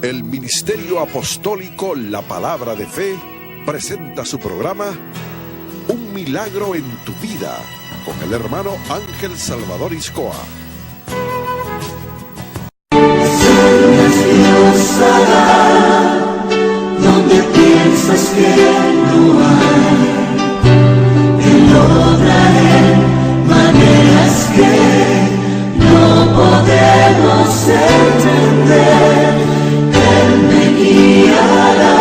El Ministerio Apostólico La Palabra de Fe presenta su programa Un Milagro en tu Vida con el hermano Ángel Salvador Iscoa. Donde piensas que no hay, Él obra en maneras que no podemos entender. Él me guiará,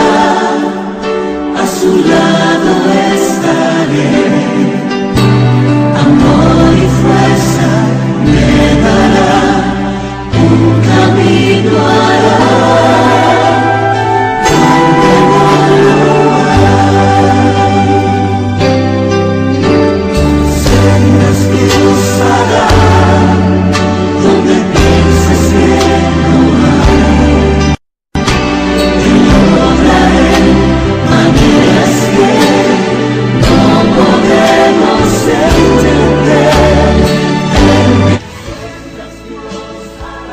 a su lado estaré, amor y fuerza me dará, un camino hará.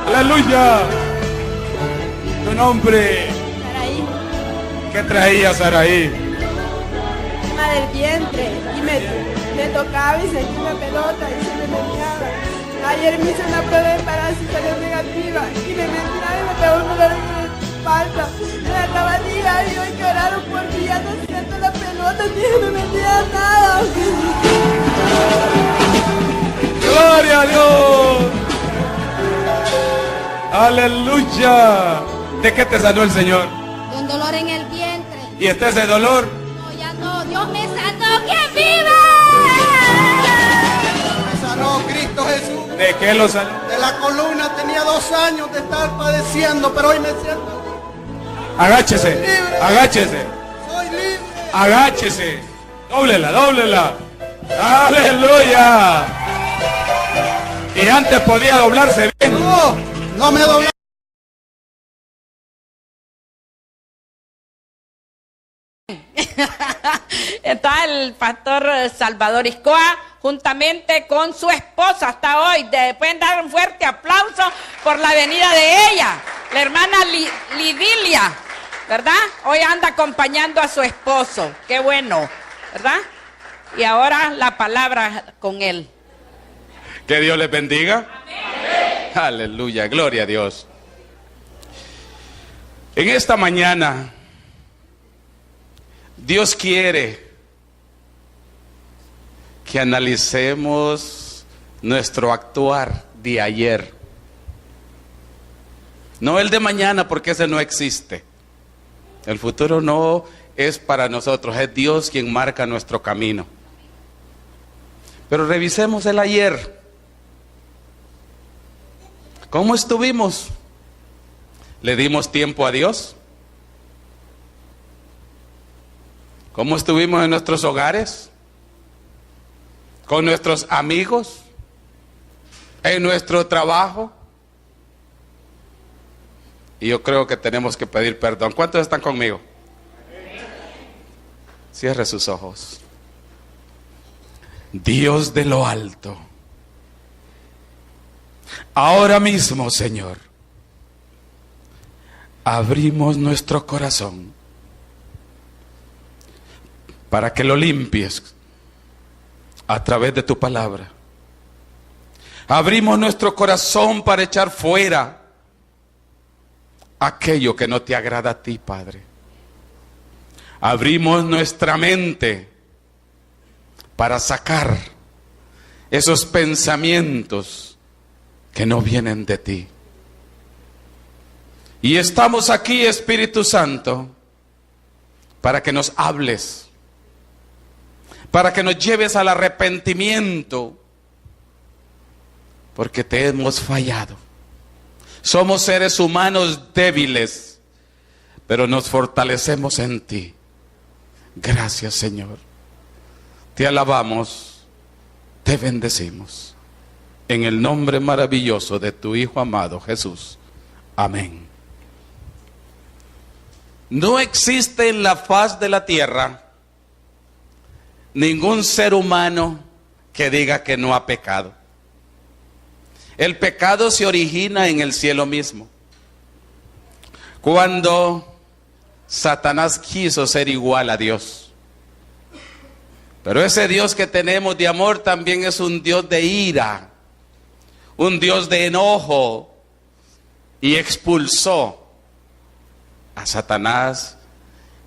Aleluya. Tu nombre. Saraí, ¿Qué traía Saraí? tema del vientre, y me tocaba y sentí una pelota y se me meneaba. Ayer me hice una prueba de embarazo y salió negativa y me mentiraba y me pegó un dolor en la espalda. Me acaba de llegar y hoy que oraron por mí, ya no siento la pelota ni me metía nada. ¡Gloria a Dios! ¡Aleluya! ¿De qué te sanó el Señor? De un dolor en el vientre. ¿Y está ese dolor? No, ya no. Dios me sanó. ¿Quién vive? Me sanó Cristo Jesús. ¿De qué lo sanó? De la columna tenía 2 años de estar padeciendo, pero hoy me siento Agáchese, agáchese, soy libre. agáchese. Dóblela, dóblela. ¡Aleluya! Y antes podía doblarse bien. No me doblé. Está el pastor Salvador Iscoa juntamente con su esposa hasta hoy. Pueden dar un fuerte aplauso por la venida de ella, la hermana Lidilia, ¿verdad? Hoy anda acompañando a su esposo. Qué bueno, ¿verdad? Y ahora la palabra con él. Que Dios les bendiga. Amén. Aleluya, gloria a Dios. En esta mañana, Dios quiere que analicemos nuestro actuar de ayer. No el de mañana, porque ese no existe. El futuro no es para nosotros, es Dios quien marca nuestro camino. Pero revisemos el ayer. ¿Cómo estuvimos? ¿Le dimos tiempo a Dios? ¿Cómo estuvimos en nuestros hogares? ¿Con nuestros amigos? ¿En nuestro trabajo? Y yo creo que tenemos que pedir perdón. ¿Cuántos están conmigo? Cierre sus ojos. Dios de lo alto, ahora mismo, Señor, abrimos nuestro corazón para que lo limpies a través de tu palabra. Abrimos nuestro corazón para echar fuera aquello que no te agrada a ti, Padre. Abrimos nuestra mente para sacar esos pensamientos que no vienen de ti. Y estamos aquí, Espíritu Santo, para que nos hables, para que nos lleves al arrepentimiento, porque te hemos fallado. Somos seres humanos débiles, pero nos fortalecemos en ti. Gracias, Señor. Te alabamos, te bendecimos. En el nombre maravilloso de tu Hijo amado Jesús. Amén. No existe en la faz de la tierra ningún ser humano que diga que no ha pecado. El pecado se origina en el cielo mismo. Cuando Satanás quiso ser igual a Dios. Pero ese Dios que tenemos de amor también es un Dios de ira, un Dios de enojo, y expulsó a Satanás,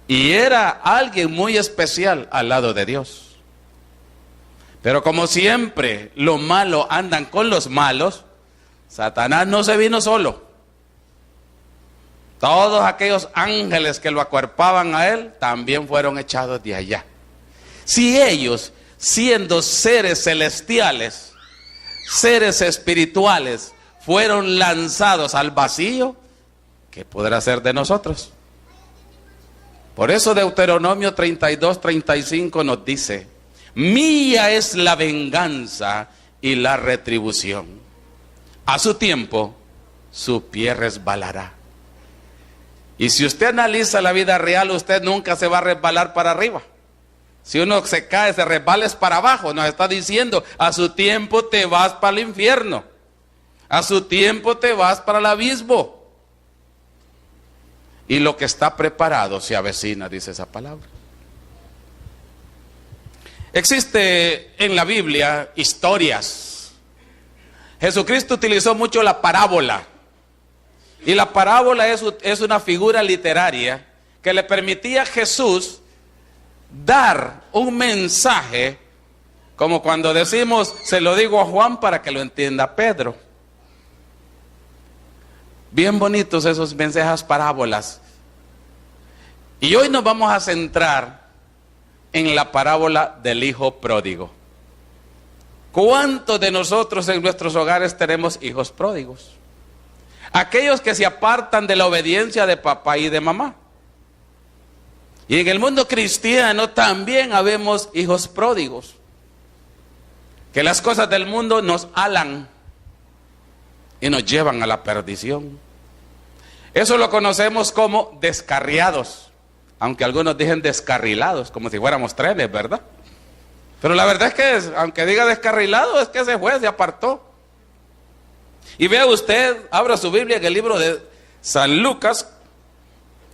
y era alguien muy especial al lado de Dios. Pero como siempre los malos andan con los malos, Satanás no se vino solo. Todos aquellos ángeles que lo acuerpaban a él también fueron echados de allá. Si ellos, siendo seres celestiales, seres espirituales, fueron lanzados al vacío, ¿qué podrá ser de nosotros? Por eso Deuteronomio 32:35 nos dice: mía es la venganza y la retribución. A su tiempo, su pie resbalará. Y si usted analiza la vida real, usted nunca se va a resbalar para arriba. Si uno se cae, se resbala es para abajo. Nos está diciendo, a su tiempo te vas para el infierno. A su tiempo te vas para el abismo. Y lo que está preparado se avecina, dice esa palabra. Existe en la Biblia historias. Jesucristo utilizó mucho la parábola. Y la parábola es una figura literaria que le permitía a Jesús dar un mensaje, como cuando decimos, se lo digo a Juan para que lo entienda Pedro. Bien bonitos esos mensajes, parábolas. Y hoy nos vamos a centrar en la parábola del hijo pródigo. ¿Cuántos de nosotros en nuestros hogares tenemos hijos pródigos? Aquellos que se apartan de la obediencia de papá y de mamá. Y en el mundo cristiano también habemos hijos pródigos, que las cosas del mundo nos alan y nos llevan a la perdición. Eso lo conocemos como descarriados, aunque algunos dicen descarrilados, como si fuéramos trenes, ¿verdad? Pero la verdad es que, aunque diga descarrilado, es que se fue, se apartó. Y vea usted, abra su Biblia en el libro de San Lucas,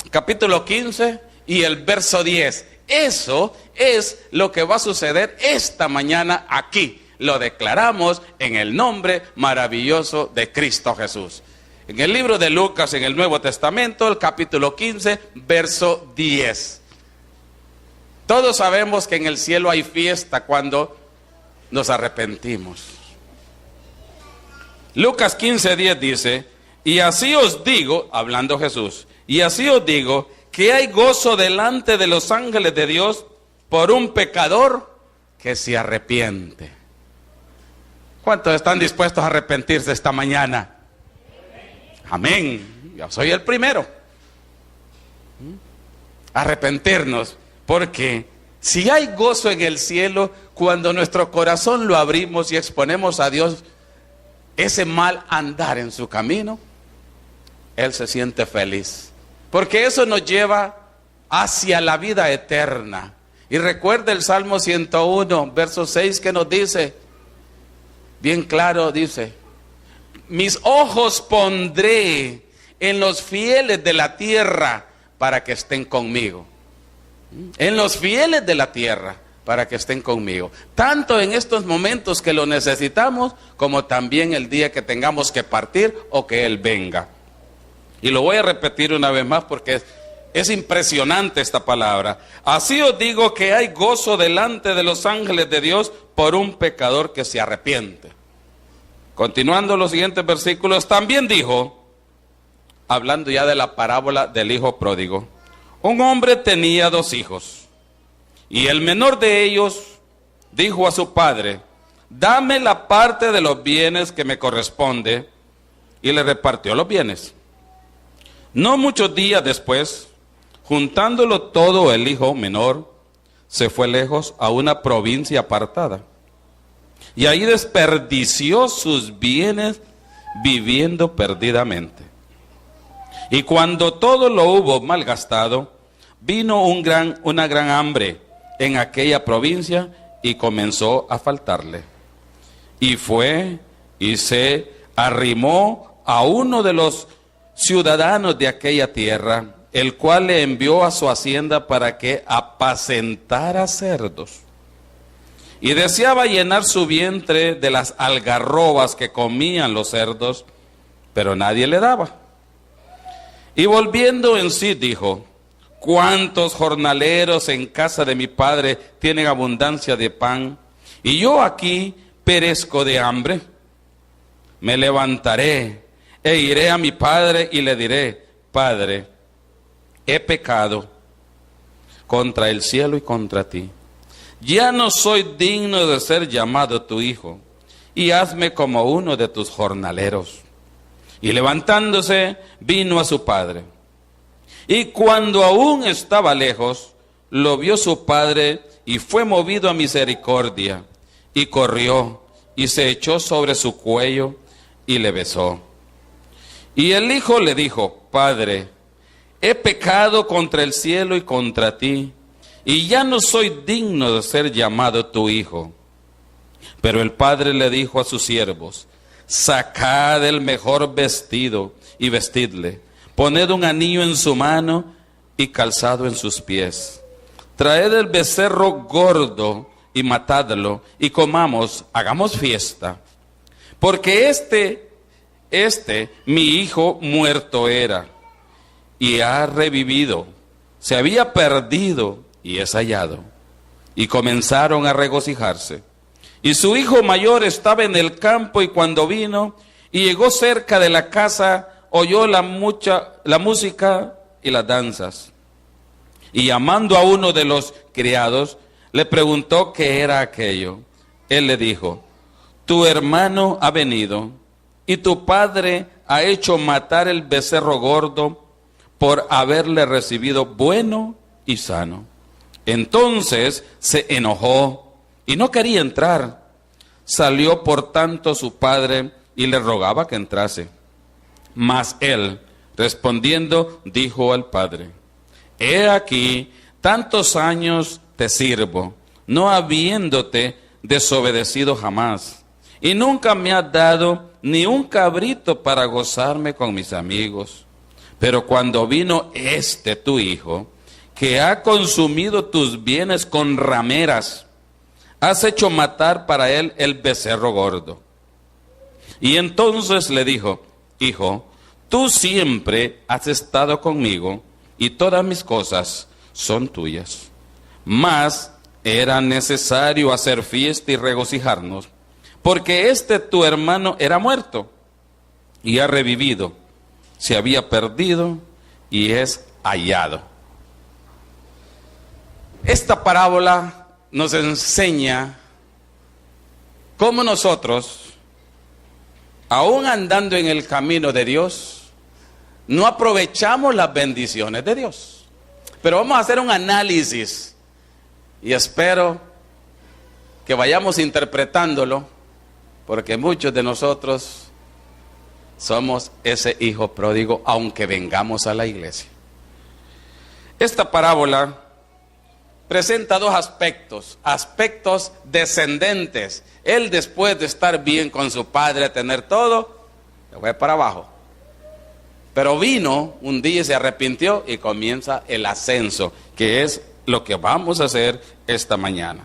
capítulo 15 y el verso 10. Eso es lo que va a suceder esta mañana aquí. Lo declaramos en el nombre maravilloso de Cristo Jesús. En el libro de Lucas, en el Nuevo Testamento, el capítulo 15, verso 10. Todos sabemos que en el cielo hay fiesta cuando nos arrepentimos. Lucas 15:10 dice: y así os digo, hablando Jesús, y así os digo que hay gozo delante de los ángeles de Dios por un pecador que se arrepiente. ¿Cuántos están dispuestos a arrepentirse esta mañana? Amén. Yo soy el primero. Arrepentirnos, porque si hay gozo en el cielo, cuando nuestro corazón lo abrimos y exponemos a Dios ese mal andar en su camino, Él se siente feliz, porque eso nos lleva hacia la vida eterna. Y recuerda el Salmo 101, verso 6, que nos dice, bien claro, dice: mis ojos pondré en los fieles de la tierra para que estén conmigo. En los fieles de la tierra para que estén conmigo, tanto en estos momentos que lo necesitamos, como también el día que tengamos que partir o que Él venga. Y lo voy a repetir una vez más porque es impresionante esta palabra. Así os digo que hay gozo delante de los ángeles de Dios por un pecador que se arrepiente. Continuando los siguientes versículos, también dijo, hablando ya de la parábola del hijo pródigo: un hombre tenía 2 hijos. Y el menor de ellos dijo a su padre: dame la parte de los bienes que me corresponde. Y le repartió los bienes. No muchos días después, juntándolo todo, el hijo menor se fue lejos a una provincia apartada. Y ahí desperdició sus bienes viviendo perdidamente. Y cuando todo lo hubo malgastado, vino una gran hambre en aquella provincia y comenzó a faltarle. Y fue y se arrimó a uno de los ciudadanos de aquella tierra, el cual le envió a su hacienda para que apacentara cerdos. Y deseaba llenar su vientre de las algarrobas que comían los cerdos, pero nadie le daba. Y volviendo en sí dijo: ¿cuántos jornaleros en casa de mi padre tienen abundancia de pan, y yo aquí perezco de hambre? Me levantaré e iré a mi padre y le diré: Padre, he pecado contra el cielo y contra ti. Ya no soy digno de ser llamado tu hijo, y hazme como uno de tus jornaleros. Y levantándose, vino a su padre. Y cuando aún estaba lejos, lo vio su padre y fue movido a misericordia, y corrió y se echó sobre su cuello y le besó. Y el hijo le dijo: Padre, he pecado contra el cielo y contra ti, y ya no soy digno de ser llamado tu hijo. Pero el padre le dijo a sus siervos: sacad el mejor vestido y vestidle, poned un anillo en su mano y calzado en sus pies. Traed el becerro gordo y matadlo, y comamos, hagamos fiesta. Porque mi hijo muerto era, y ha revivido, se había perdido, y es hallado. Y comenzaron a regocijarse. Y su hijo mayor estaba en el campo, y cuando vino y llegó cerca de la casa, oyó la música y las danzas. Y llamando a uno de los criados, le preguntó qué era aquello. Él le dijo: tu hermano ha venido, y tu padre ha hecho matar el becerro gordo por haberle recibido bueno y sano. Entonces se enojó y no quería entrar. Salió por tanto su padre y le rogaba que entrase. Mas él, respondiendo, dijo al padre: he aquí, tantos años te sirvo, no habiéndote desobedecido jamás, y nunca me has dado ni un cabrito para gozarme con mis amigos. Pero cuando vino tu hijo, que ha consumido tus bienes con rameras, has hecho matar para él el becerro gordo. Y entonces le dijo: hijo, tú siempre has estado conmigo, y todas mis cosas son tuyas. Mas era necesario hacer fiesta y regocijarnos, porque tu hermano era muerto, y ha revivido, se había perdido, y es hallado. Esta parábola nos enseña cómo nosotros, aún andando en el camino de Dios, no aprovechamos las bendiciones de Dios. Pero vamos a hacer un análisis y espero que vayamos interpretándolo, porque muchos de nosotros somos ese hijo pródigo, aunque vengamos a la iglesia. Esta parábola presenta dos aspectos descendentes. Él, después de estar bien con su padre, tener todo, se fue para abajo. Pero vino un día y se arrepintió, y comienza el ascenso, que es lo que vamos a hacer esta mañana.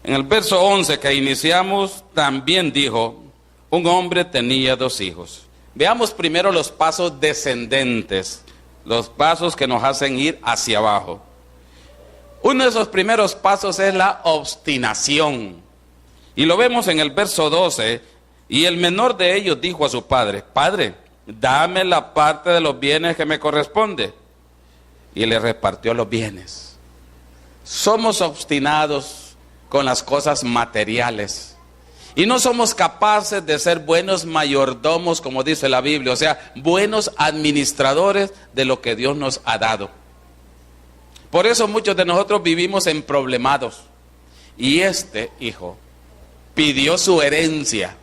En el verso 11 que iniciamos, también dijo: un hombre tenía 2 hijos. Veamos primero los pasos descendentes, los pasos que nos hacen ir hacia abajo. Uno de esos primeros pasos es la obstinación. Y lo vemos en el verso 12. Y el menor de ellos dijo a su padre: Padre, dame la parte de los bienes que me corresponde. Y le repartió los bienes. Somos obstinados con las cosas materiales. Y no somos capaces de ser buenos mayordomos, como dice la Biblia. O sea, buenos administradores de lo que Dios nos ha dado. Por eso muchos de nosotros vivimos emproblemados. Y este hijo pidió su herencia.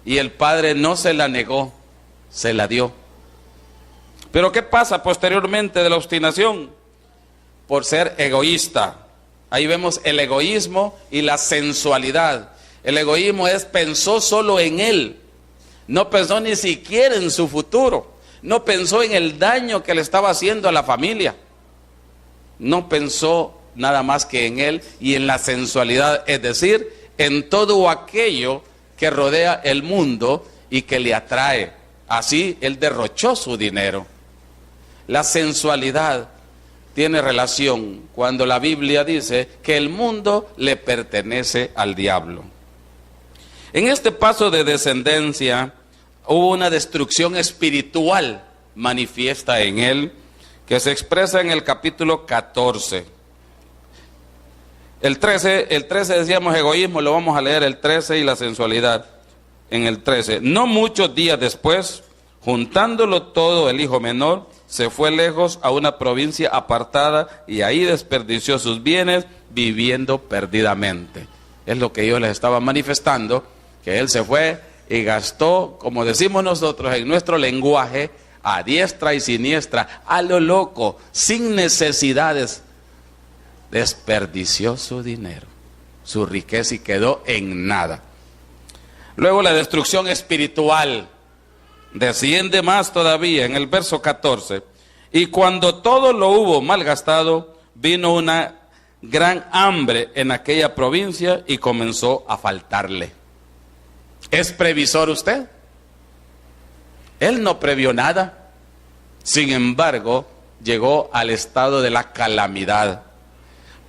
Y el padre no se la negó, se la dio. Pero ¿qué pasa posteriormente de la obstinación? Por ser egoísta. Ahí vemos el egoísmo y la sensualidad. El egoísmo pensó solo en él. No pensó ni siquiera en su futuro. No pensó en el daño que le estaba haciendo a la familia. No pensó nada más que en él y en la sensualidad, es decir, en todo aquello que rodea el mundo y que le atrae. Así él derrochó su dinero. La sensualidad tiene relación cuando la Biblia dice que el mundo le pertenece al diablo. En este paso de descendencia hubo una destrucción espiritual manifiesta en él, que se expresa en el capítulo 14. El 13 decíamos egoísmo, lo vamos a leer el 13 y la sensualidad en el 13. No muchos días después, juntándolo todo, el hijo menor se fue lejos a una provincia apartada y ahí desperdició sus bienes viviendo perdidamente. Es lo que yo les estaba manifestando, que él se fue y gastó, como decimos nosotros en nuestro lenguaje, a diestra y siniestra, a lo loco, sin necesidades. Desperdició su dinero, su riqueza y quedó en nada. Luego la destrucción espiritual desciende más todavía en el verso 14. Y cuando todo lo hubo malgastado, vino una gran hambre en aquella provincia y comenzó a faltarle. ¿Es previsor usted? Él no previó nada. Sin embargo, llegó al estado de la calamidad.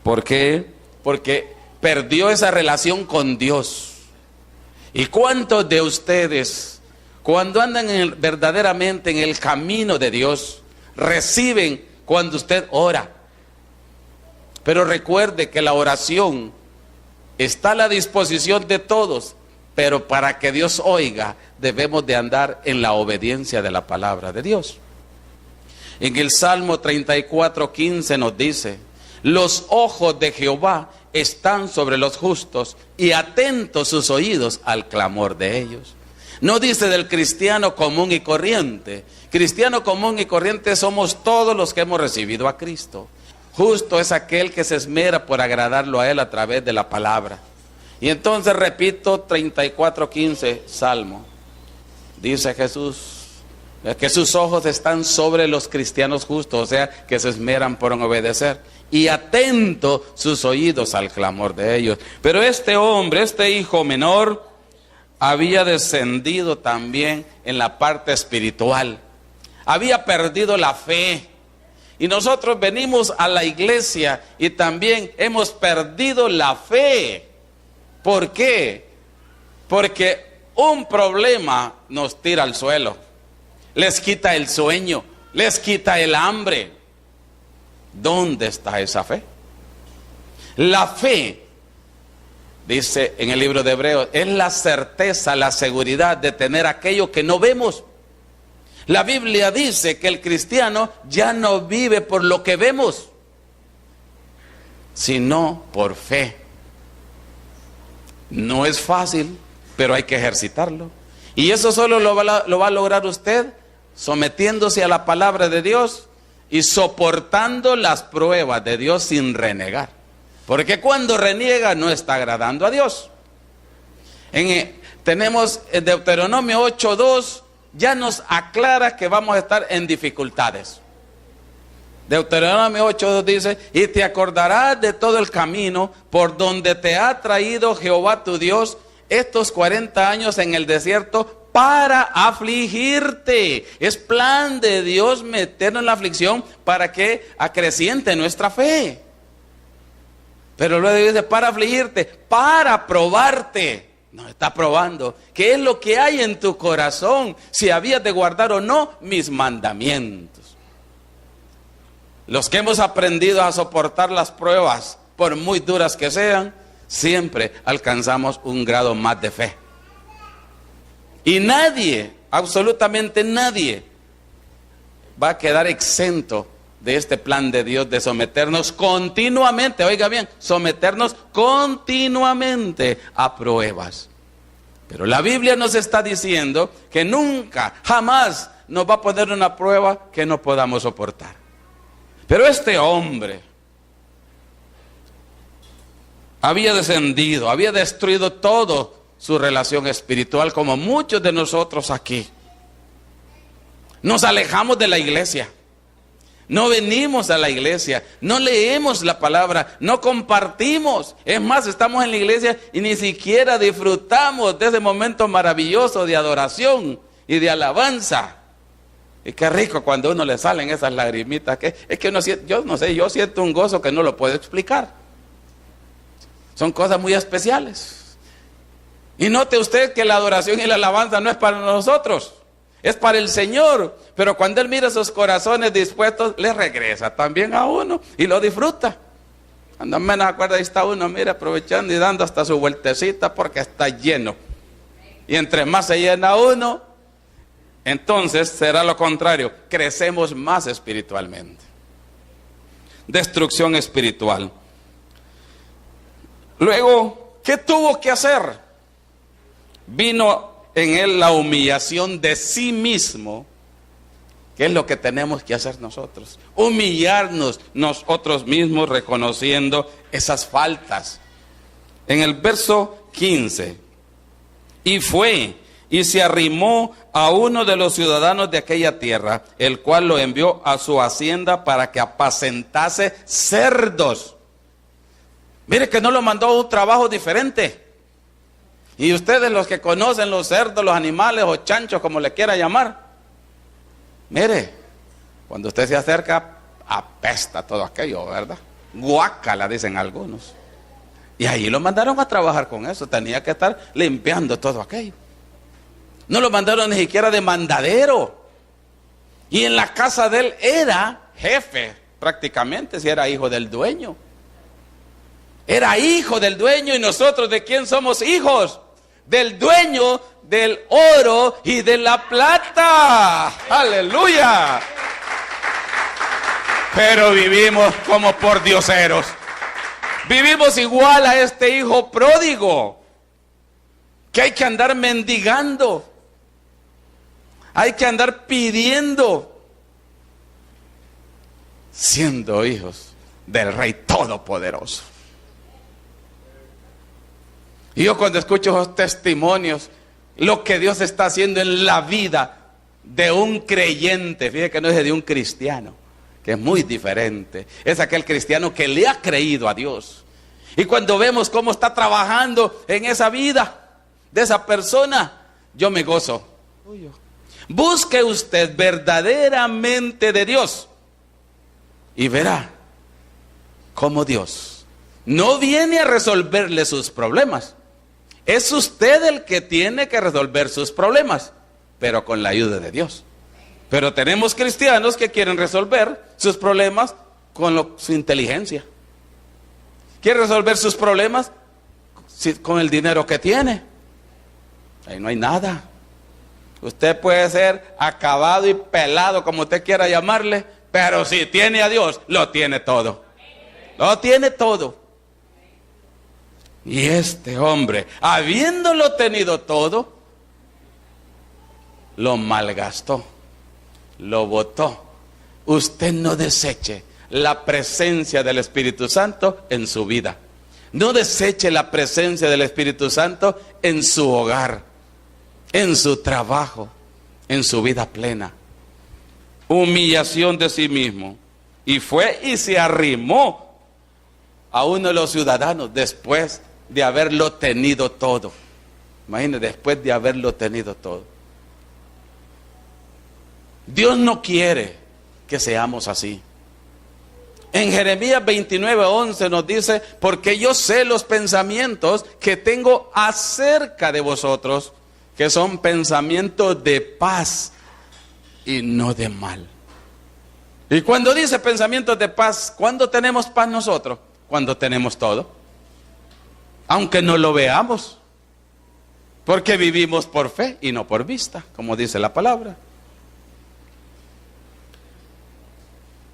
¿Por qué? Porque perdió esa relación con Dios. ¿Y cuántos de ustedes, cuando andan verdaderamente en el camino de Dios, reciben cuando usted ora? Pero recuerde que la oración está a la disposición de todos, pero para que Dios oiga, debemos de andar en la obediencia de la palabra de Dios. En el Salmo 34:15 nos dice: los ojos de Jehová están sobre los justos y atentos sus oídos al clamor de ellos. No dice del cristiano común y corriente. Cristiano común y corriente somos todos los que hemos recibido a Cristo. Justo es aquel que se esmera por agradarlo a Él a través de la palabra. Y entonces repito 34:15, Salmo. Dice Jesús que sus ojos están sobre los cristianos justos, o sea, que se esmeran por obedecer. Y atento sus oídos al clamor de ellos. Pero este hombre, este hijo menor, había descendido también en la parte espiritual. Había perdido la fe. Y nosotros venimos a la iglesia y también hemos perdido la fe. ¿Por qué? Porque un problema nos tira al suelo. Les quita el sueño, les quita el hambre. ¿Dónde está esa fe? La fe, dice en el libro de Hebreos, es la certeza, la seguridad de tener aquello que no vemos. La Biblia dice que el cristiano ya no vive por lo que vemos, sino por fe. No es fácil, pero hay que ejercitarlo. Y eso solo lo va a lograr usted sometiéndose a la palabra de Dios y soportando las pruebas de Dios sin renegar. Porque cuando reniega no está agradando a Dios. Tenemos en Deuteronomio 8:2, ya nos aclara que vamos a estar en dificultades. Deuteronomio 8:2 dice: y te acordarás de todo el camino por donde te ha traído Jehová tu Dios estos 40 años en el desierto para afligirte. Es plan de Dios meternos en la aflicción para que acreciente nuestra fe. Pero luego dice para afligirte, para probarte. Nos está probando qué es lo que hay en tu corazón, si habías de guardar o no mis mandamientos. Los que hemos aprendido a soportar las pruebas, por muy duras que sean, siempre alcanzamos un grado más de fe. Y nadie, absolutamente nadie, va a quedar exento de este plan de Dios de someternos continuamente, oiga bien, someternos continuamente a pruebas. Pero la Biblia nos está diciendo que nunca, jamás nos va a poner una prueba que no podamos soportar. Pero este hombre había descendido, había destruido todo su relación espiritual, como muchos de nosotros aquí. Nos alejamos de la iglesia. No venimos a la iglesia, no leemos la palabra, no compartimos. Es más, estamos en la iglesia y ni siquiera disfrutamos de ese momento maravilloso de adoración y de alabanza. Y qué rico cuando a uno le salen esas lagrimitas. Es que uno siente, yo no sé, yo siento un gozo que no lo puedo explicar. Son cosas muy especiales. Y note usted que la adoración y la alabanza no es para nosotros. Es para el Señor, pero cuando Él mira sus corazones dispuestos, le regresa también a uno y lo disfruta. Cuando menos acuerda, ahí está uno, mira, aprovechando y dando hasta su vueltecita porque está lleno. Y entre más se llena uno, entonces será lo contrario, crecemos más espiritualmente. Destrucción espiritual. Luego, ¿qué tuvo que hacer? Vino en él la humillación de sí mismo, que es lo que tenemos que hacer nosotros. Humillarnos nosotros mismos reconociendo esas faltas. En el verso 15, y fue y se arrimó a uno de los ciudadanos de aquella tierra, el cual lo envió a su hacienda para que apacentase cerdos. Mire que no lo mandó a un trabajo diferente. Y ustedes los que conocen los cerdos, los animales o chanchos, como le quiera llamar, mire, cuando usted se acerca, apesta todo aquello, ¿verdad? Guácala, dicen algunos. Y ahí lo mandaron a trabajar con eso, tenía que estar limpiando todo aquello. No lo mandaron ni siquiera de mandadero. Y en la casa de él era jefe, prácticamente, si era hijo del dueño. Era hijo del dueño, y nosotros, ¿de quién somos hijos? Del dueño del oro y de la plata. ¡Aleluya! Pero vivimos como por dioseros. Vivimos igual a este hijo pródigo, que hay que andar mendigando, hay que andar pidiendo, siendo hijos del Rey Todopoderoso. Y yo cuando escucho esos testimonios, lo que Dios está haciendo en la vida de un creyente, fíjate que no es de un cristiano, que es muy diferente, es aquel cristiano que le ha creído a Dios. Y cuando vemos cómo está trabajando en esa vida de esa persona, yo me gozo. Busque usted verdaderamente de Dios y verá cómo Dios no viene a resolverle sus problemas. Es usted el que tiene que resolver sus problemas, pero con la ayuda de Dios. Pero tenemos cristianos que quieren resolver sus problemas con su inteligencia. Quiere resolver sus problemas con el dinero que tiene. Ahí no hay nada. Usted puede ser acabado y pelado, como usted quiera llamarle, pero si tiene a Dios, lo tiene todo. Lo tiene todo. Y este hombre, habiéndolo tenido todo, lo malgastó, lo botó. Usted no deseche la presencia del Espíritu Santo en su vida. No deseche la presencia del Espíritu Santo en su hogar, en su trabajo, en su vida plena. Humillación de sí mismo. Y fue y se arrimó a uno de los ciudadanos después de haberlo tenido todo. Imagínense, después de haberlo tenido todo. Dios no quiere que seamos así. En Jeremías 29:11 nos dice, porque yo sé los pensamientos que tengo acerca de vosotros, que son pensamientos de paz y no de mal. Y cuando dice pensamientos de paz, ¿cuándo tenemos paz nosotros? Cuando tenemos todo. Aunque no lo veamos, porque vivimos por fe y no por vista, como dice la palabra.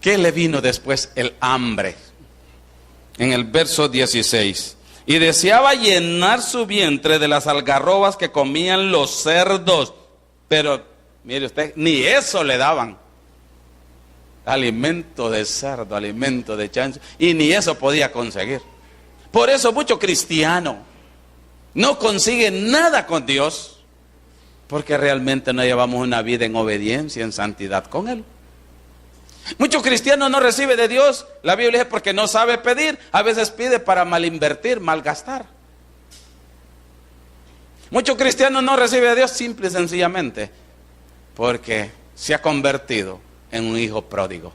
¿Qué le vino después? El hambre. En el verso 16. Y deseaba llenar su vientre de las algarrobas que comían los cerdos. Pero, mire usted, ni eso le daban. Alimento de cerdo, alimento de chancho. Y ni eso podía conseguir. Por eso mucho cristiano no consigue nada con Dios, porque realmente no llevamos una vida en obediencia, en santidad con Él. Muchos cristianos no reciben de Dios, la Biblia dice, porque no sabe pedir. A veces pide para malinvertir, malgastar. Muchos cristianos no reciben de Dios simple y sencillamente porque se ha convertido en un hijo pródigo.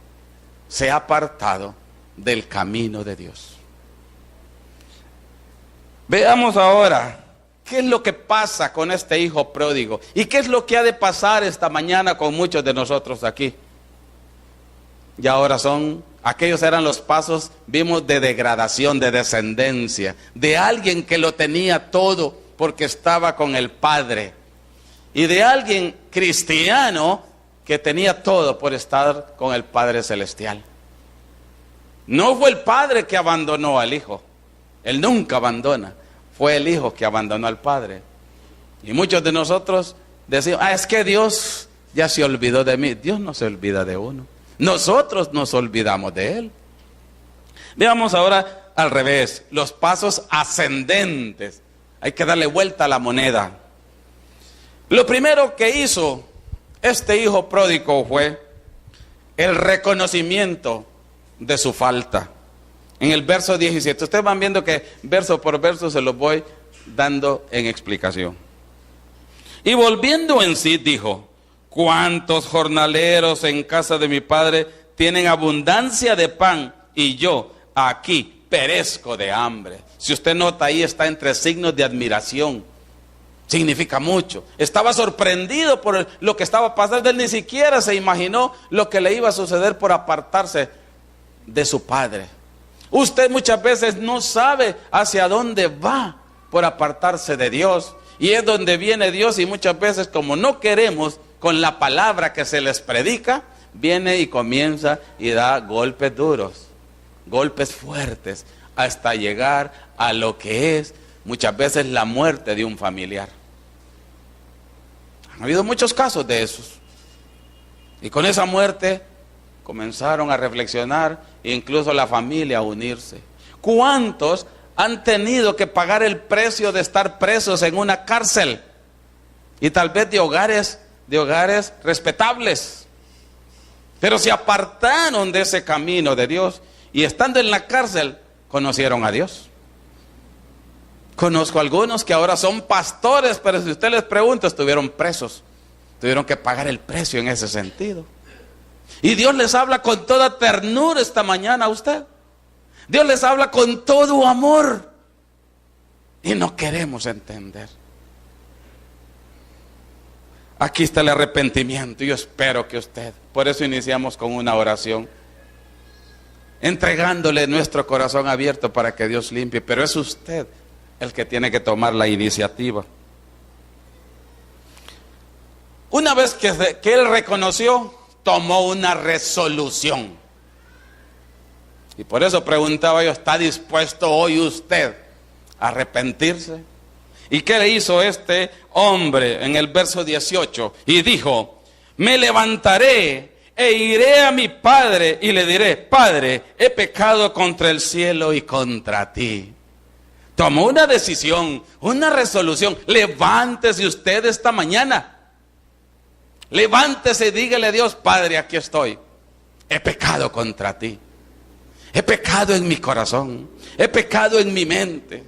Se ha apartado del camino de Dios. Veamos ahora qué es lo que pasa con este hijo pródigo y qué es lo que ha de pasar esta mañana con muchos de nosotros aquí. Y ahora aquellos eran los pasos, vimos, de degradación, de descendencia, de alguien que lo tenía todo porque estaba con el Padre, y de alguien cristiano que tenía todo por estar con el Padre Celestial. No fue el Padre que abandonó al Hijo, Él nunca abandona, fue el Hijo que abandonó al Padre. Y muchos de nosotros decimos, es que Dios ya se olvidó de mí. Dios no se olvida de uno. Nosotros nos olvidamos de Él. Veamos ahora al revés, los pasos ascendentes. Hay que darle vuelta a la moneda. Lo primero que hizo este hijo pródigo fue el reconocimiento de su falta. En el verso 17, ustedes van viendo que verso por verso se los voy dando en explicación. Y volviendo en sí dijo, ¿cuántos jornaleros en casa de mi padre tienen abundancia de pan y yo aquí perezco de hambre? Si usted nota, ahí está entre signos de admiración. Significa mucho. Estaba sorprendido por lo que estaba pasando. Él ni siquiera se imaginó lo que le iba a suceder por apartarse de su padre. Usted muchas veces no sabe hacia dónde va por apartarse de Dios. Y es donde viene Dios, y muchas veces, como no queremos con la palabra que se les predica, viene y comienza y da golpes duros, golpes fuertes, hasta llegar a lo que es muchas veces la muerte de un familiar. Ha habido muchos casos de esos. Y con esa muerte comenzaron a reflexionar, incluso la familia a unirse. ¿Cuántos han tenido que pagar el precio de estar presos en una cárcel? Y tal vez de hogares respetables, pero se apartaron de ese camino de Dios, y estando en la cárcel conocieron a Dios. Conozco algunos que ahora son pastores, pero si usted les pregunta, estuvieron presos, tuvieron que pagar el precio en ese sentido. Y Dios les habla con toda ternura esta mañana a usted. Dios les habla con todo amor, y no queremos entender. Aquí está el arrepentimiento. Yo espero que usted, por eso iniciamos con una oración, entregándole nuestro corazón abierto para que Dios limpie, pero es usted el que tiene que tomar la iniciativa. Una vez que él reconoció, tomó una resolución. Y por eso preguntaba yo, ¿está dispuesto hoy usted a arrepentirse? ¿Y qué le hizo este hombre en el verso 18? Y dijo, me levantaré e iré a mi padre y le diré, Padre, he pecado contra el cielo y contra ti. Tomó una decisión, una resolución. Levántese usted esta mañana. Levántese y dígale a Dios, Padre, aquí estoy. He pecado contra ti. He pecado en mi corazón. He pecado en mi mente.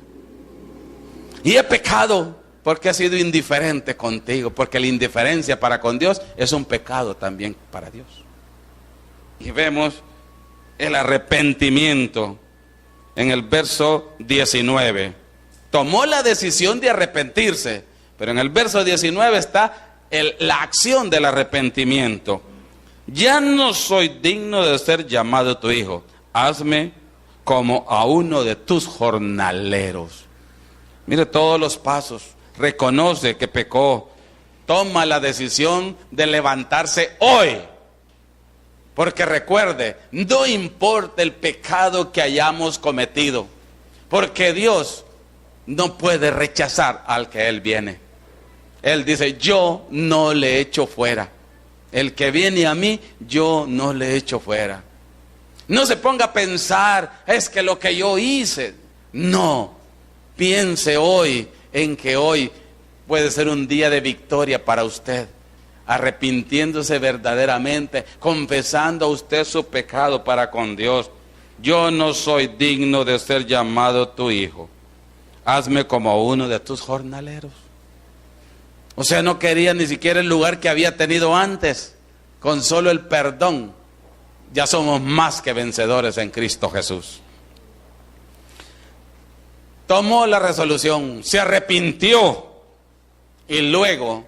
Y he pecado porque he sido indiferente contigo. Porque la indiferencia para con Dios es un pecado también para Dios. Y vemos el arrepentimiento en el verso 19. Tomó la decisión de arrepentirse. Pero en el verso 19 está la acción del arrepentimiento. Ya no soy digno de ser llamado tu hijo. Hazme como a uno de tus jornaleros. Mire todos los pasos. Reconoce que pecó. Toma la decisión de levantarse hoy. Porque recuerde, no importa el pecado que hayamos cometido. Porque Dios no puede rechazar al que Él viene. Él dice, yo no le echo fuera. El que viene a mí, yo no le echo fuera. No se ponga a pensar, es que lo que yo hice. No, piense hoy en que hoy puede ser un día de victoria para usted, arrepintiéndose verdaderamente, confesando a usted su pecado para con Dios. Yo no soy digno de ser llamado tu hijo. Hazme como uno de tus jornaleros. O sea, no quería ni siquiera el lugar que había tenido antes. Con solo el perdón, ya somos más que vencedores en Cristo Jesús. Tomó la resolución, se arrepintió y luego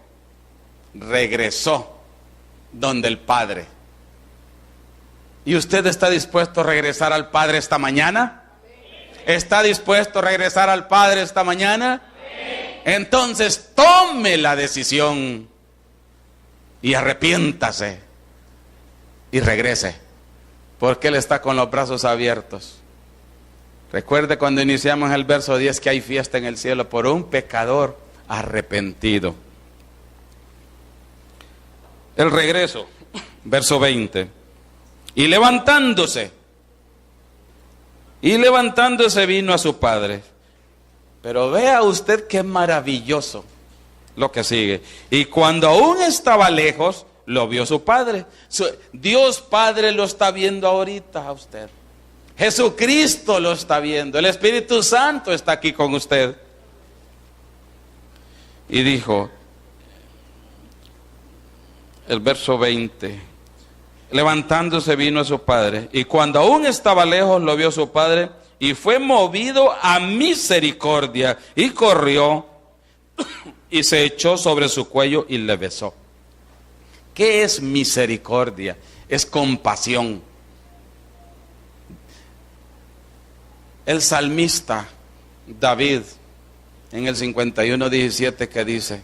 regresó donde el Padre. ¿Y usted está dispuesto a regresar al Padre esta mañana? ¿Está dispuesto a regresar al Padre esta mañana? Entonces tome la decisión y arrepiéntase y regrese, porque Él está con los brazos abiertos. Recuerde cuando iniciamos el verso 10 que hay fiesta en el cielo por un pecador arrepentido. El regreso, verso 20. Y levantándose vino a su padre. Pero vea usted qué maravilloso lo que sigue. Y cuando aún estaba lejos, lo vio su padre. Dios Padre lo está viendo ahorita a usted. Jesucristo lo está viendo. El Espíritu Santo está aquí con usted. Y dijo, el verso 20, levantándose vino a su padre, y cuando aún estaba lejos lo vio su padre, y fue movido a misericordia, y corrió, y se echó sobre su cuello y le besó. ¿Qué es misericordia? Es compasión. El salmista David, en el 51:17, que dice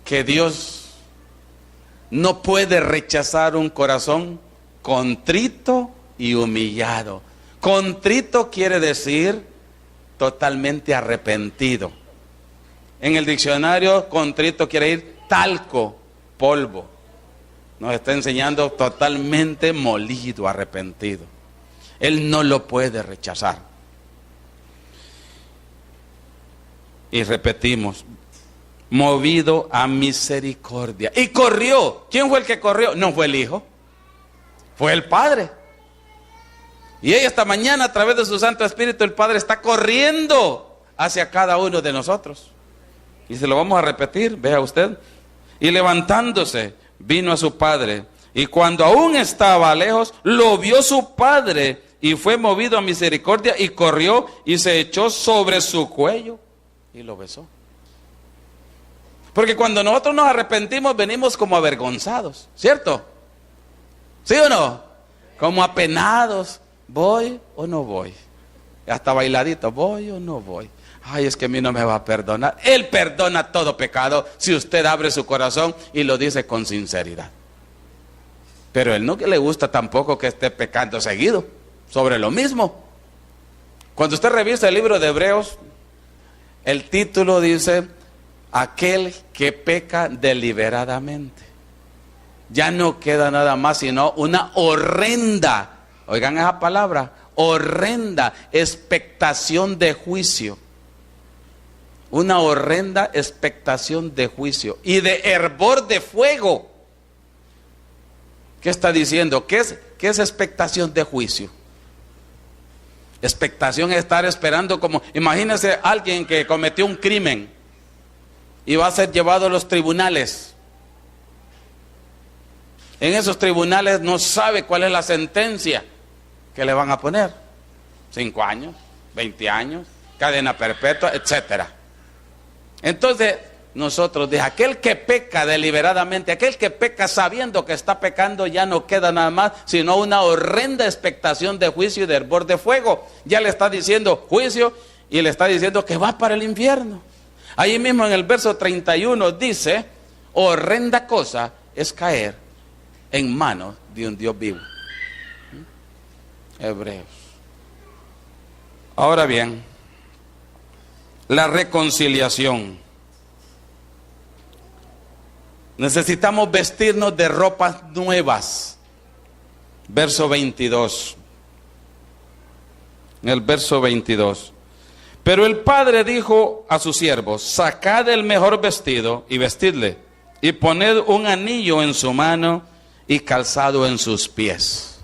que Dios no puede rechazar un corazón contrito y humillado. Contrito quiere decir totalmente arrepentido. En el diccionario, contrito quiere decir talco, polvo. Nos está enseñando totalmente molido, arrepentido. Él no lo puede rechazar. Y repetimos, movido a misericordia. Y corrió. ¿Quién fue el que corrió? No fue el Hijo, fue el Padre. Y esta mañana, a través de su Santo Espíritu, el Padre está corriendo hacia cada uno de nosotros. Y se lo vamos a repetir, vea usted. Y levantándose, vino a su Padre. Y cuando aún estaba lejos, lo vio su Padre. Y fue movido a misericordia y corrió y se echó sobre su cuello y lo besó. Porque cuando nosotros nos arrepentimos, venimos como avergonzados, ¿cierto? ¿Sí o no? Como apenados. ¿Voy o no voy? Hasta bailadito, ¿voy o no voy? Ay, es que a mí no me va a perdonar. Él perdona todo pecado si usted abre su corazón y lo dice con sinceridad. Pero Él no que le gusta tampoco que esté pecando seguido sobre lo mismo. Cuando usted revisa el libro de Hebreos, el título dice, aquel que peca deliberadamente. Ya no queda nada más sino una horrenda, oigan esa palabra, horrenda expectación de juicio. Una horrenda expectación de juicio y de hervor de fuego. ¿Qué está diciendo? ¿Qué es expectación de juicio? Expectación es estar esperando como, imagínese alguien que cometió un crimen y va a ser llevado a los tribunales. En esos tribunales no sabe cuál es la sentencia que le van a poner. 5 años, 20 años, cadena perpetua, etcétera. Entonces, nosotros, de aquel que peca deliberadamente, aquel que peca sabiendo que está pecando, ya no queda nada más sino una horrenda expectación de juicio y de hervor de fuego. Ya le está diciendo juicio y le está diciendo que va para el infierno. Ahí mismo en el verso 31 dice, horrenda cosa es caer en manos de un Dios vivo. Hebreos. Ahora bien, la reconciliación. Necesitamos vestirnos de ropas nuevas. Verso 22. En el verso 22. Pero el padre dijo a sus siervos: sacad el mejor vestido y vestidle, y poned un anillo en su mano y calzado en sus pies.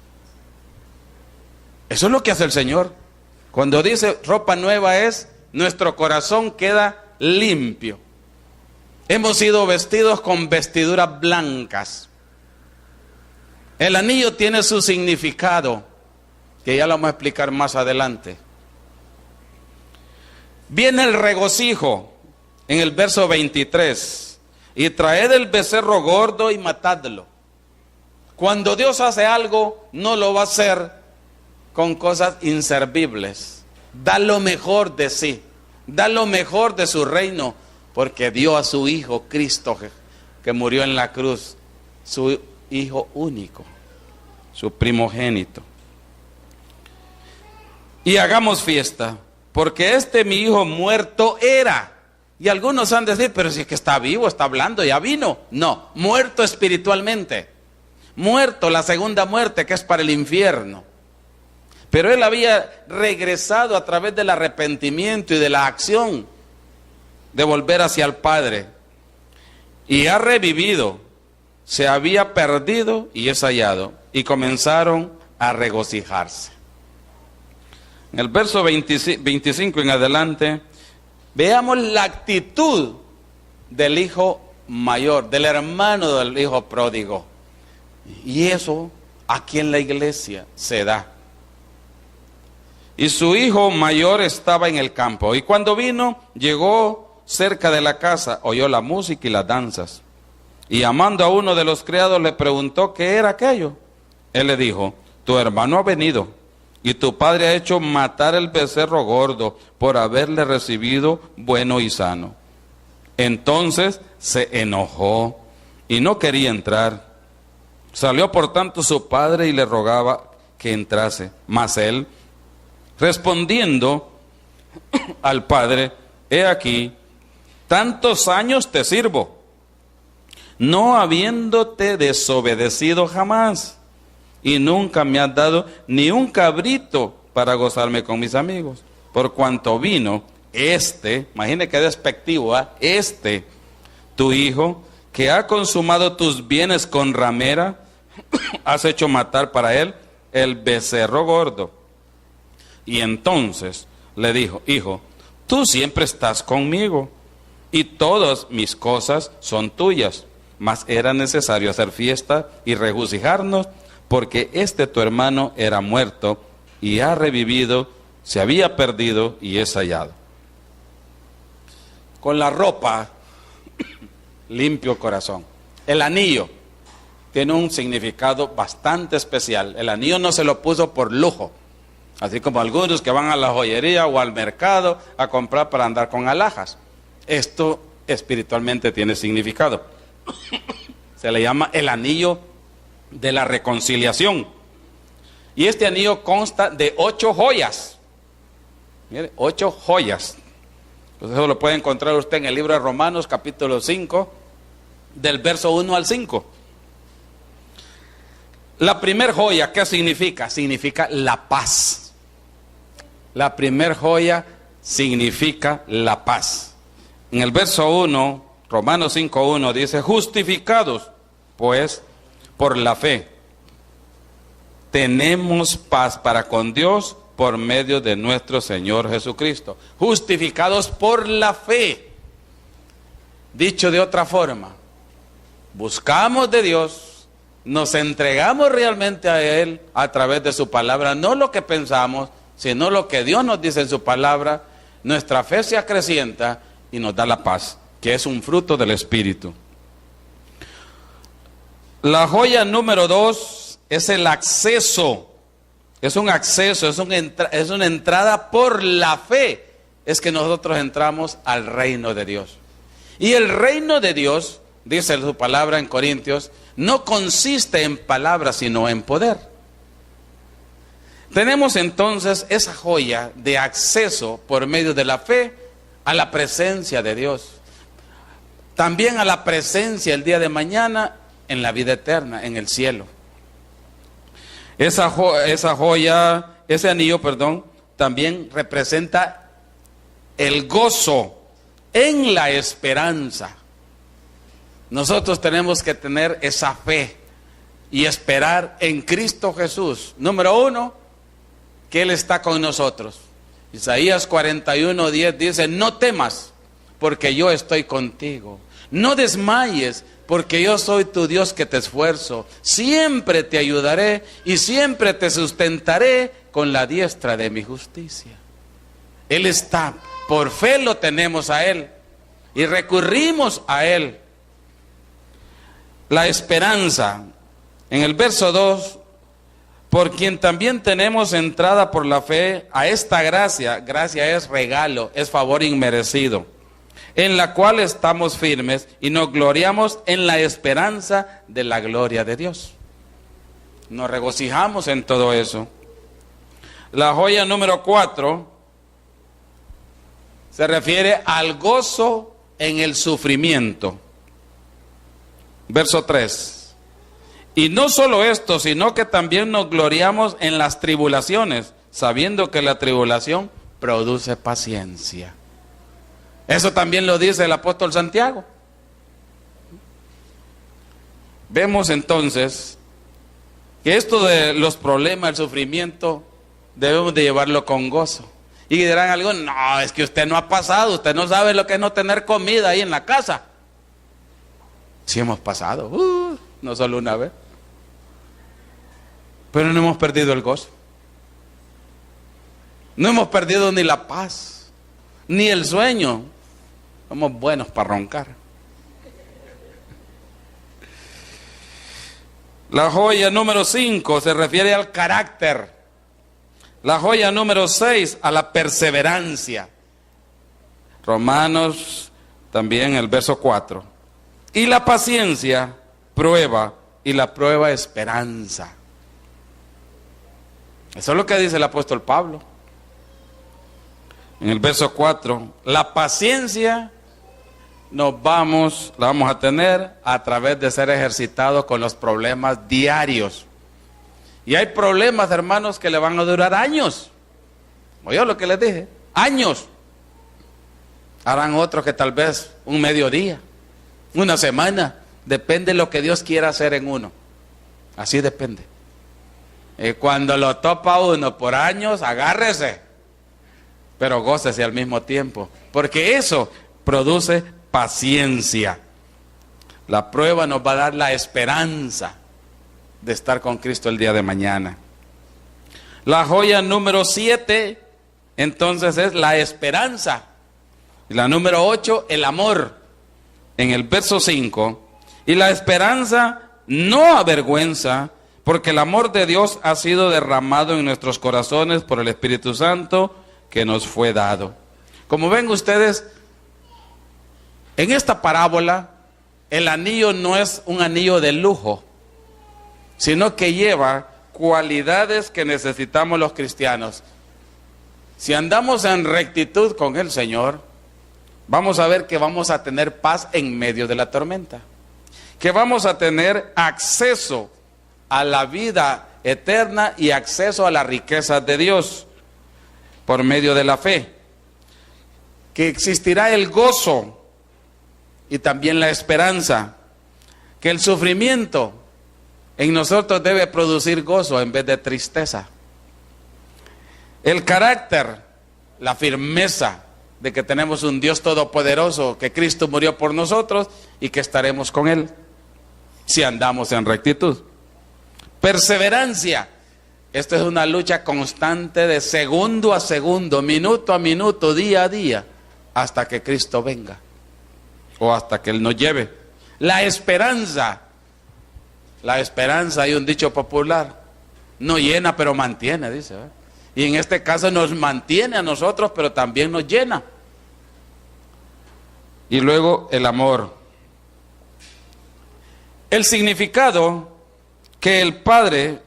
Eso es lo que hace el Señor. Cuando dice ropa nueva, es nuestro corazón queda limpio. Hemos sido vestidos con vestiduras blancas. El anillo tiene su significado, que ya lo vamos a explicar más adelante. Viene el regocijo en el verso 23. Y traed el becerro gordo y matadlo. Cuando Dios hace algo, no lo va a hacer con cosas inservibles. Da lo mejor de sí, da lo mejor de su reino, porque dio a su Hijo Cristo, que murió en la cruz, su Hijo único, su primogénito. Y hagamos fiesta, porque mi hijo muerto era. Y algunos han de decir: pero si es que está vivo, está hablando, ya vino. No, muerto espiritualmente. Muerto, la segunda muerte, que es para el infierno. Pero él había regresado a través del arrepentimiento y de la acción de volver hacia el Padre. Y ha revivido. Se había perdido y es hallado. Y comenzaron a regocijarse. En el verso 25 en adelante, veamos la actitud del hijo mayor, del hermano del hijo pródigo. Y eso aquí en la iglesia se da. Y su hijo mayor estaba en el campo. Y cuando vino, llegó cerca de la casa, oyó la música y las danzas. Y llamando a uno de los criados le preguntó qué era aquello. Él le dijo: tu hermano ha venido, y tu padre ha hecho matar el becerro gordo por haberle recibido bueno y sano. Entonces se enojó y no quería entrar. Salió por tanto su padre y le rogaba que entrase. Mas él, respondiendo al padre: he aquí, tantos años te sirvo, no habiéndote desobedecido jamás, y nunca me has dado ni un cabrito para gozarme con mis amigos. Por cuanto vino imagine qué despectivo, tu hijo, que ha consumado tus bienes con ramera, has hecho matar para él el becerro gordo. Y entonces le dijo: hijo, tú siempre estás conmigo, y todas mis cosas son tuyas. Mas era necesario hacer fiesta y regocijarnos, porque tu hermano era muerto y ha revivido, se había perdido y es hallado. Con la ropa, limpio corazón. El anillo tiene un significado bastante especial. El anillo no se lo puso por lujo, así como algunos que van a la joyería o al mercado a comprar para andar con alhajas. Esto espiritualmente tiene significado. Se le llama el anillo de la reconciliación. Y este anillo consta de 8 joyas. Mire, 8 joyas. Entonces eso lo puede encontrar usted en el libro de Romanos, capítulo 5, del verso 1 al 5. La primer joya, ¿qué significa? Significa la paz. La primer joya significa la paz. En el verso 1, Romanos 5:1 dice: justificados, pues, por la fe, tenemos paz para con Dios por medio de nuestro Señor Jesucristo. Justificados por la fe. Dicho de otra forma, buscamos de Dios, nos entregamos realmente a Él a través de su palabra, no lo que pensamos, sino lo que Dios nos dice en su palabra. Nuestra fe se acrecienta y nos da la paz, que es un fruto del Espíritu. La joya número 2 es el acceso. Es un acceso, es una entrada por la fe. Es que nosotros entramos al reino de Dios. Y el reino de Dios, dice su palabra en Corintios, no consiste en palabras, sino en poder. Tenemos entonces esa joya de acceso por medio de la fe a la presencia de Dios. También a la presencia el día de mañana en la vida eterna, en el cielo. Ese anillo, también representa el gozo en la esperanza. Nosotros tenemos que tener esa fe y esperar en Cristo Jesús. Número uno, que Él está con nosotros. Isaías 41:10 dice: no temas, porque yo estoy contigo. No desmayes, porque yo soy tu Dios que te esfuerzo. Siempre te ayudaré y siempre te sustentaré con la diestra de mi justicia. Él está, por fe lo tenemos a Él y recurrimos a Él. La esperanza, en el verso 2, por quien también tenemos entrada por la fe a esta gracia. Gracia es regalo, es favor inmerecido, en la cual estamos firmes y nos gloriamos en la esperanza de la gloria de Dios. Nos regocijamos en todo eso. La joya número 4 se refiere al gozo en el sufrimiento. Verso 3. Y no solo esto, sino que también nos gloriamos en las tribulaciones, sabiendo que la tribulación produce paciencia. Eso también lo dice el apóstol Santiago. Vemos entonces que esto de los problemas, el sufrimiento, debemos de llevarlo con gozo. Y dirán algo: no, es que usted no ha pasado, usted no sabe lo que es no tener comida ahí en la casa. Sí hemos pasado, no solo una vez. Pero no hemos perdido el gozo. No hemos perdido ni la paz, ni el sueño. Somos buenos para roncar. La joya número 5 se refiere al carácter. La joya número 6 a la perseverancia. Romanos también el verso 4. Y la paciencia, prueba, y la prueba, esperanza. Eso es lo que dice el apóstol Pablo. En el verso 4, la paciencia la vamos a tener a través de ser ejercitados con los problemas diarios. Y hay problemas, hermanos, que le van a durar años. ¿Oyó lo que les dije? Años. Harán otros que tal vez un mediodía, una semana, depende de lo que Dios quiera hacer en uno. Así depende. Y cuando lo topa uno por años, agárrese, pero gócese al mismo tiempo, porque eso produce paciencia. La prueba nos va a dar la esperanza de estar con Cristo el día de mañana. La joya número 7, entonces, es la esperanza. Y la número 8, el amor. En el verso 5, y la esperanza no avergüenza, porque el amor de Dios ha sido derramado en nuestros corazones por el Espíritu Santo que nos fue dado. Como ven ustedes, en esta parábola, el anillo no es un anillo de lujo, sino que lleva cualidades que necesitamos los cristianos. Si andamos en rectitud con el Señor, vamos a ver que vamos a tener paz en medio de la tormenta, que vamos a tener acceso a la vida eterna y acceso a las riquezas de Dios por medio de la fe, que existirá el gozo y también la esperanza, que el sufrimiento en nosotros debe producir gozo en vez de tristeza, el carácter, la firmeza de que tenemos un Dios todopoderoso, que Cristo murió por nosotros y que estaremos con Él si andamos en rectitud. Perseverancia. Esto es una lucha constante de segundo a segundo, minuto a minuto, día a día, hasta que Cristo venga o hasta que Él nos lleve. La esperanza. La esperanza, hay un dicho popular, no llena pero mantiene, dice, ¿verdad? Y en este caso nos mantiene a nosotros, pero también nos llena. Y luego el amor. El significado que el padre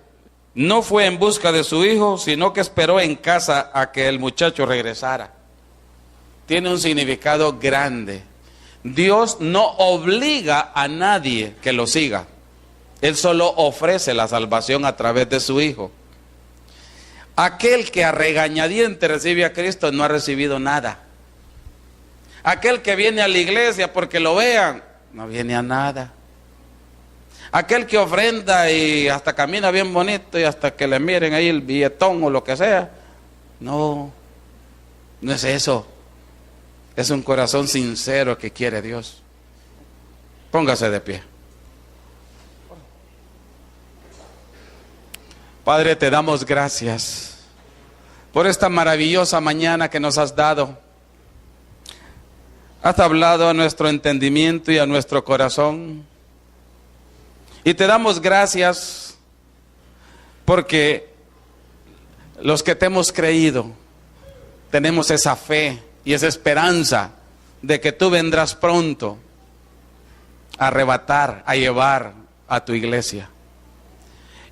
no fue en busca de su hijo, sino que esperó en casa a que el muchacho regresara. Tiene un significado grande. Dios no obliga a nadie que lo siga. Él solo ofrece la salvación a través de su hijo. Aquel que a regañadientes recibe a Cristo no ha recibido nada. Aquel que viene a la iglesia porque lo vean, no viene a nada. Aquel que ofrenda y hasta camina bien bonito y hasta que le miren ahí el billetón o lo que sea, no es eso. Es un corazón sincero que quiere Dios. Póngase de pie. Padre, te damos gracias por esta maravillosa mañana que nos has dado. Has hablado a nuestro entendimiento y a nuestro corazón. Y te damos gracias porque los que te hemos creído tenemos esa fe y esa esperanza de que tú vendrás pronto a arrebatar, a llevar a tu iglesia.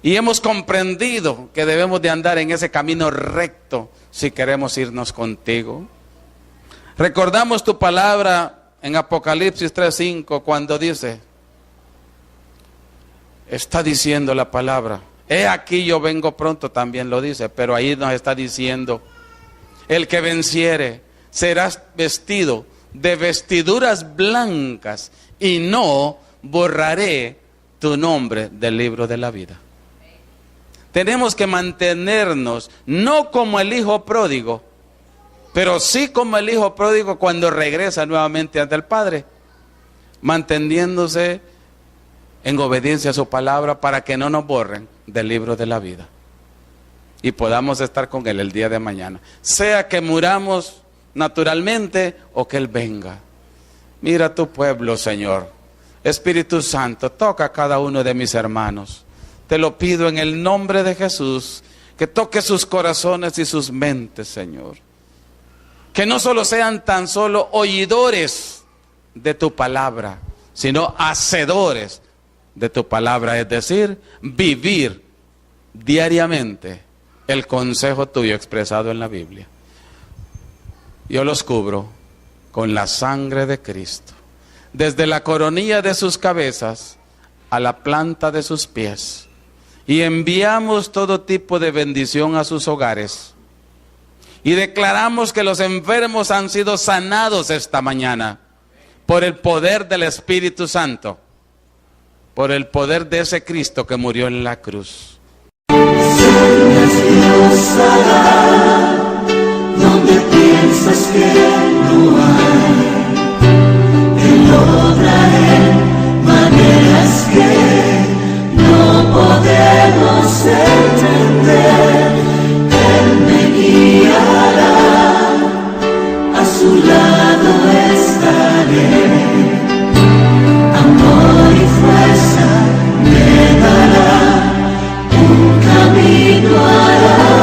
Y hemos comprendido que debemos de andar en ese camino recto si queremos irnos contigo. Recordamos tu palabra en Apocalipsis 3:5 cuando dice, está diciendo la palabra, he aquí yo vengo pronto, también lo dice, pero ahí nos está diciendo, el que venciere serás vestido de vestiduras blancas y no borraré tu nombre del libro de la vida. Tenemos que mantenernos no como el hijo pródigo, pero sí como el hijo pródigo cuando regresa nuevamente ante el Padre, manteniéndose en obediencia a su palabra para que no nos borren del libro de la vida y podamos estar con Él el día de mañana, sea que muramos naturalmente o que Él venga. Mira tu pueblo, Señor. Espíritu Santo, toca a cada uno de mis hermanos. Te lo pido en el nombre de Jesús, que toque sus corazones y sus mentes, Señor. Que no solo sean tan solo oidores de tu palabra, sino hacedores de tu palabra, es decir, vivir diariamente el consejo tuyo expresado en la Biblia. Yo los cubro con la sangre de Cristo, desde la coronilla de sus cabezas a la planta de sus pies, y enviamos todo tipo de bendición a sus hogares. Y declaramos que los enfermos han sido sanados esta mañana por el poder del Espíritu Santo, por el poder de ese Cristo que murió en la cruz. Dios hará donde piensas que no hay.